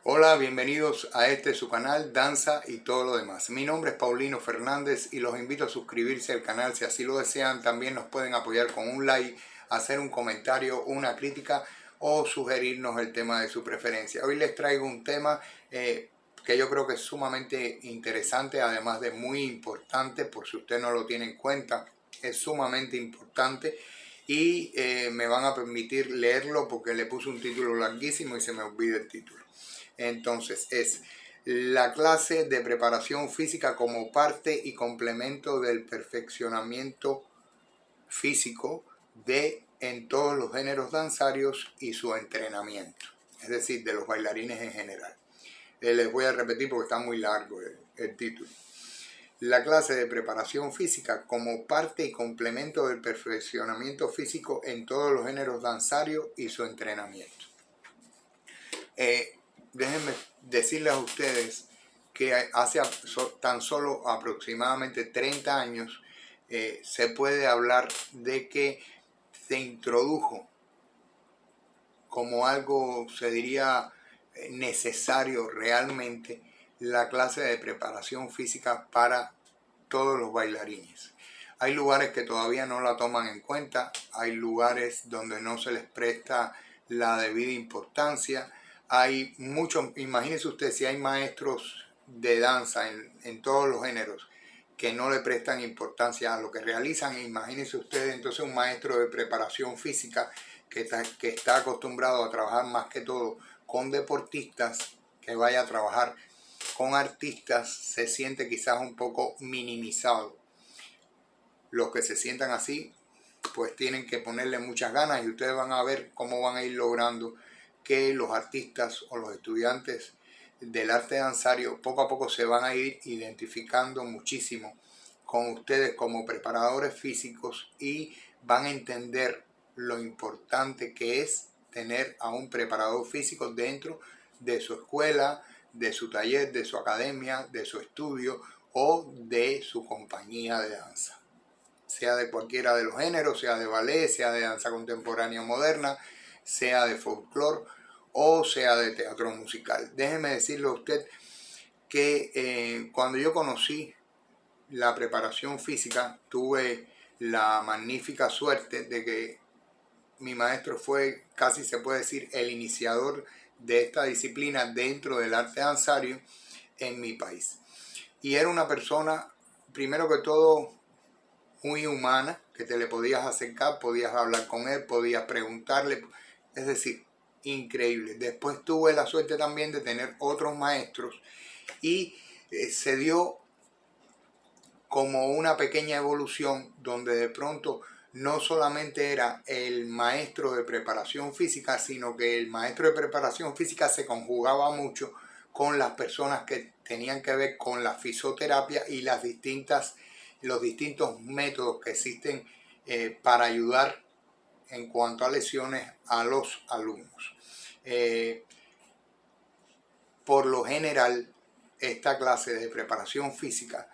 Hola, bienvenidos a su canal Danza y todo lo demás. Mi nombre es Paulino Fernández y los invito a suscribirse al canal si así lo desean. También nos pueden apoyar con un like, hacer un comentario, una crítica o sugerirnos el tema de su preferencia. Hoy les traigo un tema que yo creo que es sumamente interesante, además de muy importante, por si usted no lo tiene en cuenta, es sumamente importante. Y me van a permitir leerlo porque le puse un título larguísimo y se me olvida el título. Entonces es la clase de preparación física como parte y complemento del perfeccionamiento físico en todos los géneros danzarios y su entrenamiento, es decir, de los bailarines en general. Les voy a repetir porque está muy largo el título. La clase de preparación física como parte y complemento del perfeccionamiento físico en todos los géneros danzarios y su entrenamiento. Déjenme decirles a ustedes que hace tan solo aproximadamente 30 años se puede hablar de que se introdujo como algo, se diría, necesario realmente la clase de preparación física para todos los bailarines. Hay lugares que todavía no la toman en cuenta, hay lugares donde no se les presta la debida importancia. Hay muchos, imagínense usted si hay maestros de danza en todos los géneros que no le prestan importancia a lo que realizan. Imagínense usted entonces un maestro de preparación física que está acostumbrado a trabajar más que todo con deportistas, que vaya a trabajar con artistas, se siente quizás un poco minimizado. Los que se sientan así, pues tienen que ponerle muchas ganas y ustedes van a ver cómo van a ir logrando que los artistas o los estudiantes del arte danzario poco a poco se van a ir identificando muchísimo con ustedes como preparadores físicos y van a entender lo importante que es tener a un preparador físico dentro de su escuela, de su taller, de su academia, de su estudio o de su compañía de danza. Sea de cualquiera de los géneros, sea de ballet, sea de danza contemporánea moderna, sea de folclore o sea de teatro musical. Déjeme decirle a usted que cuando yo conocí la preparación física, tuve la magnífica suerte de que mi maestro fue, casi se puede decir, el iniciador de esta disciplina dentro del arte danzario en mi país. Y era una persona, primero que todo, muy humana, que te le podías acercar, podías hablar con él, podías preguntarle, es decir, increíble. Después tuve la suerte también de tener otros maestros y se dio como una pequeña evolución donde de pronto no solamente era el maestro de preparación física, sino que el maestro de preparación física se conjugaba mucho con las personas que tenían que ver con la fisioterapia y los distintos métodos que existen para ayudar en cuanto a lesiones a los alumnos. Por lo general, esta clase de preparación física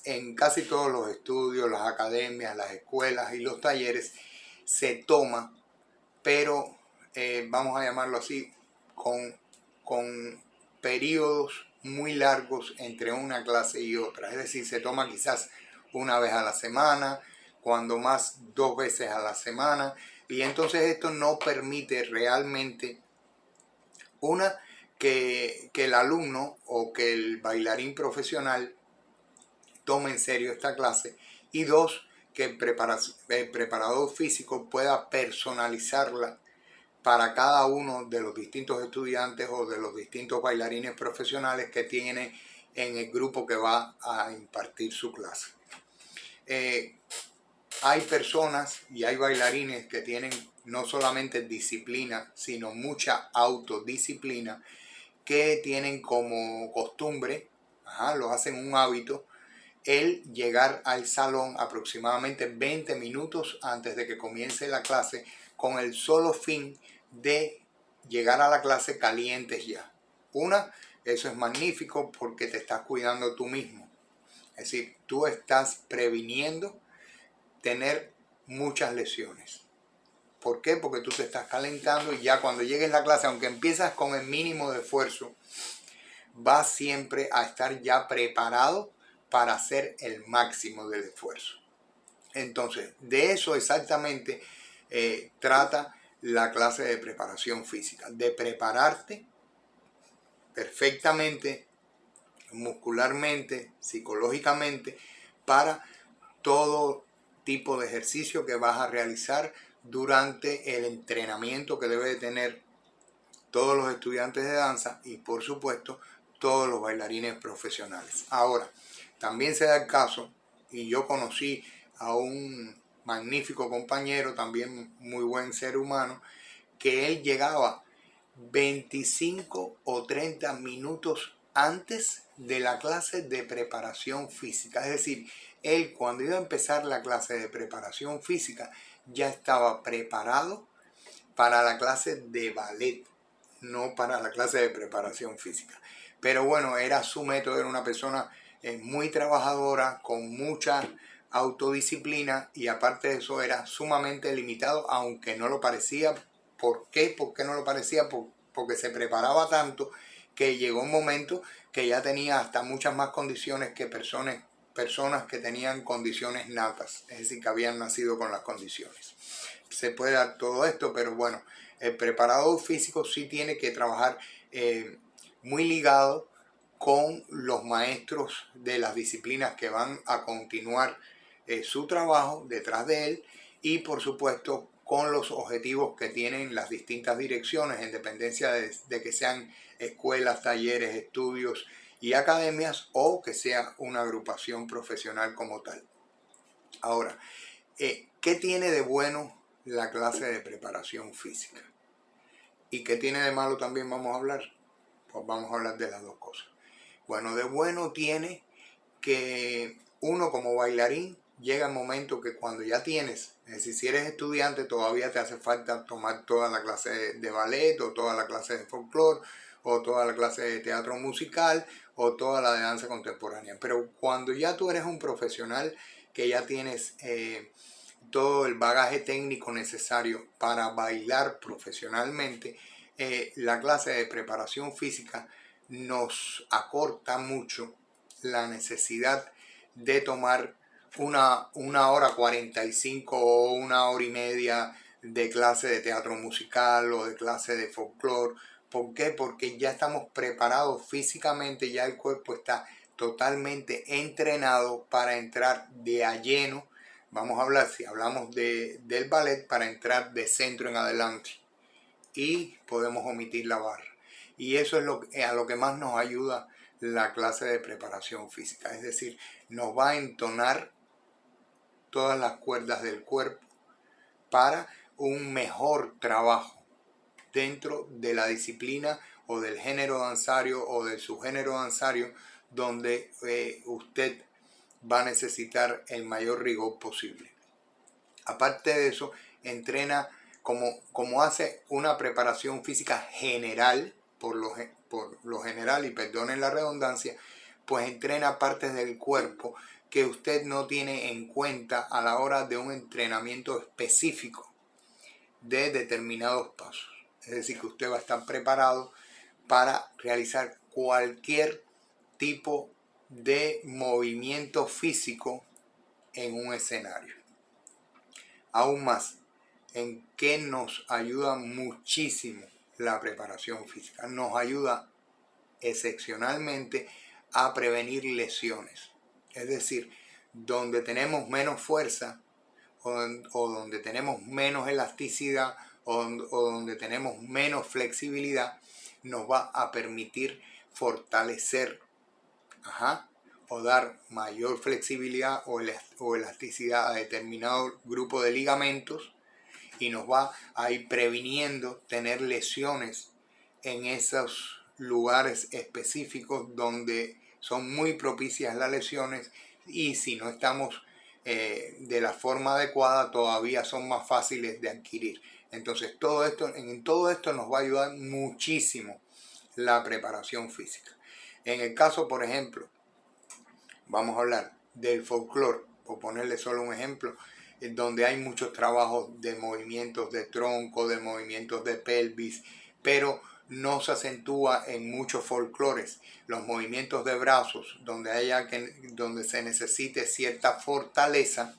en casi todos los estudios, las academias, las escuelas y los talleres se toma, pero vamos a llamarlo así, con periodos muy largos entre una clase y otra. Es decir, se toma quizás una vez a la semana, cuando más 2 veces a la semana, y entonces esto no permite realmente que el alumno o que el bailarín profesional tome en serio esta clase, y 2, que el preparador físico pueda personalizarla para cada uno de los distintos estudiantes o de los distintos bailarines profesionales que tiene en el grupo que va a impartir su clase. Hay personas y hay bailarines que tienen no solamente disciplina, sino mucha autodisciplina, que tienen como costumbre, lo hacen un hábito, el llegar al salón aproximadamente 20 minutos antes de que comience la clase, con el solo fin de llegar a la clase calientes ya. Eso es magnífico porque te estás cuidando tú mismo. Es decir, tú estás previniendo tener muchas lesiones. ¿Por qué? Porque tú te estás calentando y ya cuando llegues a la clase, aunque empiezas con el mínimo de esfuerzo, vas siempre a estar ya preparado para hacer el máximo del esfuerzo. Entonces, de eso exactamente trata la clase de preparación física, de prepararte perfectamente, muscularmente, psicológicamente, para todo tipo de ejercicio que vas a realizar durante el entrenamiento que debe de tener todos los estudiantes de danza y por supuesto todos los bailarines profesionales. Ahora, también se da el caso, y yo conocí a un magnífico compañero, también muy buen ser humano, que él llegaba 25 o 30 minutos antes de la clase de preparación física. Es decir, él cuando iba a empezar la clase de preparación física ya estaba preparado para la clase de ballet, no para la clase de preparación física. Pero bueno, era su método, era una persona muy trabajadora, con mucha autodisciplina y aparte de eso era sumamente limitado, aunque no lo parecía. ¿Por qué? ¿Por qué no lo parecía? Porque se preparaba tanto que llegó un momento que ya tenía hasta muchas más condiciones que personas que tenían condiciones natas, es decir, que habían nacido con las condiciones. Se puede dar todo esto, pero bueno, el preparador físico sí tiene que trabajar muy ligado con los maestros de las disciplinas que van a continuar su trabajo detrás de él y por supuesto con los objetivos que tienen las distintas direcciones en dependencia de que sean escuelas, talleres, estudios y academias o que sea una agrupación profesional como tal. Ahora, ¿qué tiene de bueno la clase de preparación física? ¿Y qué tiene de malo también vamos a hablar? Pues vamos a hablar de las dos cosas. Bueno, de bueno tiene que uno como bailarín llega el momento que cuando ya tienes, es decir, si eres estudiante todavía te hace falta tomar toda la clase de ballet o toda la clase de folclore o toda la clase de teatro musical o toda la de danza contemporánea. Pero cuando ya tú eres un profesional que ya tienes todo el bagaje técnico necesario para bailar profesionalmente, la clase de preparación física nos acorta mucho la necesidad de tomar una hora 45 o una hora y media de clase de teatro musical o de clase de folclore. ¿Por qué? Porque ya estamos preparados físicamente, ya el cuerpo está totalmente entrenado para entrar de a lleno. Vamos a hablar, si hablamos del ballet, para entrar de centro en adelante y podemos omitir la barra. Y eso es a lo que más nos ayuda la clase de preparación física. Es decir, nos va a entonar todas las cuerdas del cuerpo para un mejor trabajo dentro de la disciplina o del género danzario o del subgénero danzario donde usted va a necesitar el mayor rigor posible. Aparte de eso, entrena como hace una preparación física general, por lo general, y perdonen la redundancia, pues entrena partes del cuerpo que usted no tiene en cuenta a la hora de un entrenamiento específico de determinados pasos. Es decir, que usted va a estar preparado para realizar cualquier tipo de movimiento físico en un escenario. Aún más, en qué nos ayuda muchísimo la preparación física. Nos ayuda excepcionalmente a prevenir lesiones. Es decir, donde tenemos menos fuerza o donde tenemos menos elasticidad o donde tenemos menos flexibilidad, nos va a permitir fortalecer o dar mayor flexibilidad o elasticidad a determinado grupo de ligamentos y nos va a ir previniendo tener lesiones en esos lugares específicos donde son muy propicias las lesiones y si no estamos de la forma adecuada todavía son más fáciles de adquirir. Entonces en todo esto nos va a ayudar muchísimo la preparación física. En el caso, por ejemplo, vamos a hablar del folclore, por ponerle solo un ejemplo, donde hay muchos trabajos de movimientos de tronco, de movimientos de pelvis, pero no se acentúa en muchos folclores. Los movimientos de brazos, donde se necesite cierta fortaleza,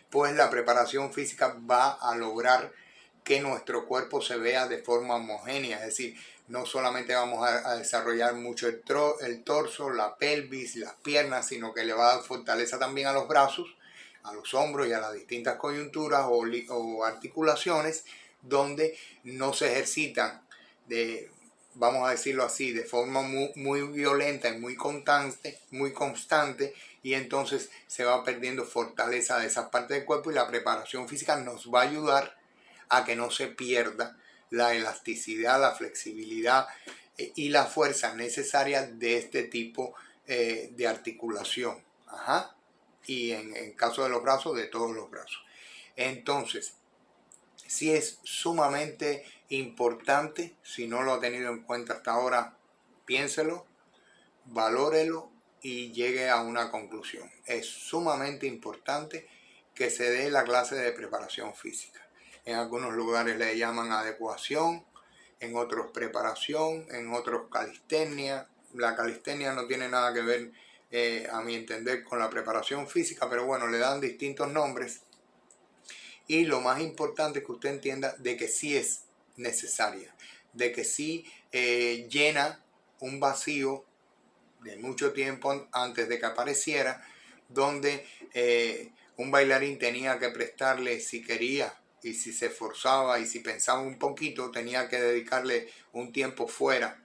pues la preparación física va a lograr que nuestro cuerpo se vea de forma homogénea, es decir, no solamente vamos a desarrollar mucho el torso, la pelvis, las piernas, sino que le va a dar fortaleza también a los brazos, a los hombros y a las distintas coyunturas o articulaciones donde no se ejercitan vamos a decirlo así, de forma muy violenta y muy constante, y entonces se va perdiendo fortaleza de esas partes del cuerpo, y la preparación física nos va a ayudar a que no se pierda la elasticidad, la flexibilidad y la fuerza necesaria de este tipo de articulación. Y en caso de los brazos, de todos los brazos. Entonces, sí es sumamente importante. Si no lo ha tenido en cuenta hasta ahora, piénselo, valórelo y llegue a una conclusión. Es sumamente importante que se dé la clase de preparación física. En algunos lugares le llaman adecuación, en otros preparación, en otros calistenia. La calistenia no tiene nada que ver, a mi entender, con la preparación física, pero bueno, le dan distintos nombres. Y lo más importante es que usted entienda de que sí es necesaria, de que sí llena un vacío de mucho tiempo antes de que apareciera, donde un bailarín tenía que prestarle, si quería y si se esforzaba y si pensaba un poquito, tenía que dedicarle un tiempo fuera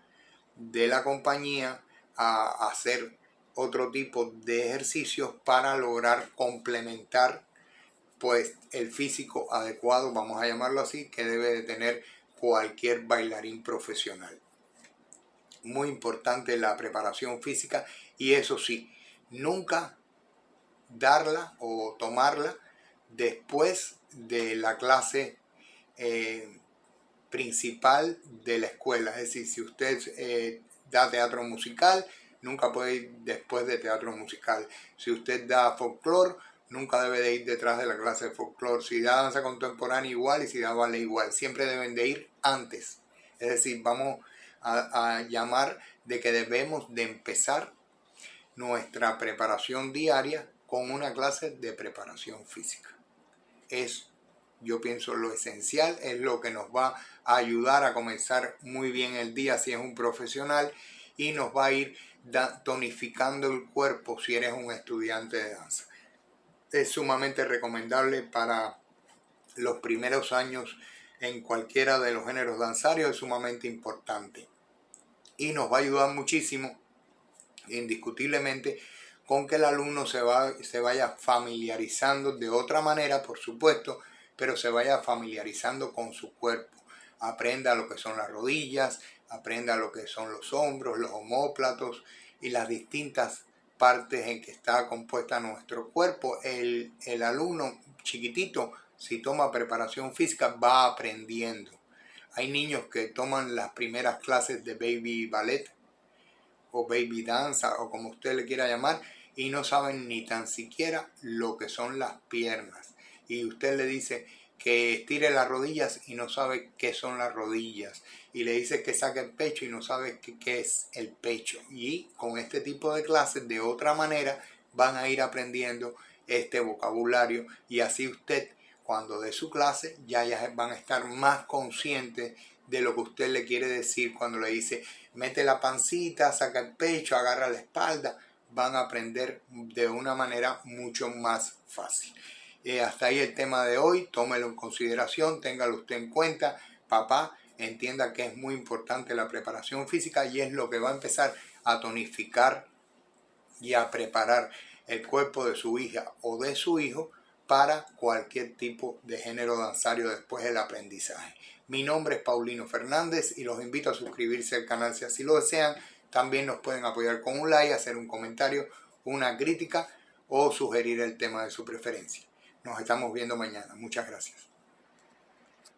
de la compañía a hacer otro tipo de ejercicios para lograr complementar pues el físico adecuado, vamos a llamarlo así, que debe de tener cualquier bailarín profesional. Muy importante la preparación física, y eso sí, nunca darla o tomarla después de la clase principal de la escuela. Es decir, si usted da teatro musical, nunca puede ir después de teatro musical. Si usted da folclore, nunca debe de ir detrás de la clase de folclore. Si da danza contemporánea, igual, y si da ballet, igual. Siempre deben de ir antes. Es decir, vamos a llamar de que debemos de empezar nuestra preparación diaria con una clase de preparación física. Yo pienso, lo esencial, es lo que nos va a ayudar a comenzar muy bien el día si es un profesional, y nos va a ir tonificando el cuerpo si eres un estudiante de danza. Es sumamente recomendable para los primeros años en cualquiera de los géneros danzarios, es sumamente importante y nos va a ayudar muchísimo, indiscutiblemente, con que el alumno se vaya familiarizando de otra manera, por supuesto, pero se vaya familiarizando con su cuerpo. Aprenda lo que son las rodillas, aprenda lo que son los hombros, los omóplatos y las distintas partes en que está compuesta nuestro cuerpo. El alumno chiquitito, si toma preparación física, va aprendiendo. Hay niños que toman las primeras clases de baby ballet o baby danza, o como usted le quiera llamar, y no saben ni tan siquiera lo que son las piernas. Y usted le dice que estire las rodillas y no sabe qué son las rodillas. Y le dice que saque el pecho y no sabe qué es el pecho. Y con este tipo de clases, de otra manera, van a ir aprendiendo este vocabulario, y así usted, cuando dé su clase, ya van a estar más conscientes de lo que usted le quiere decir cuando le dice mete la pancita, saca el pecho, agarra la espalda. Van a aprender de una manera mucho más fácil. Hasta ahí el tema de hoy. Tómelo en consideración, téngalo usted en cuenta. Papá, entienda que es muy importante la preparación física, y es lo que va a empezar a tonificar y a preparar el cuerpo de su hija o de su hijo para cualquier tipo de género danzario después del aprendizaje. Mi nombre es Paulino Fernández y los invito a suscribirse al canal si así lo desean. También nos pueden apoyar con un like, hacer un comentario, una crítica o sugerir el tema de su preferencia. Nos estamos viendo mañana. Muchas gracias.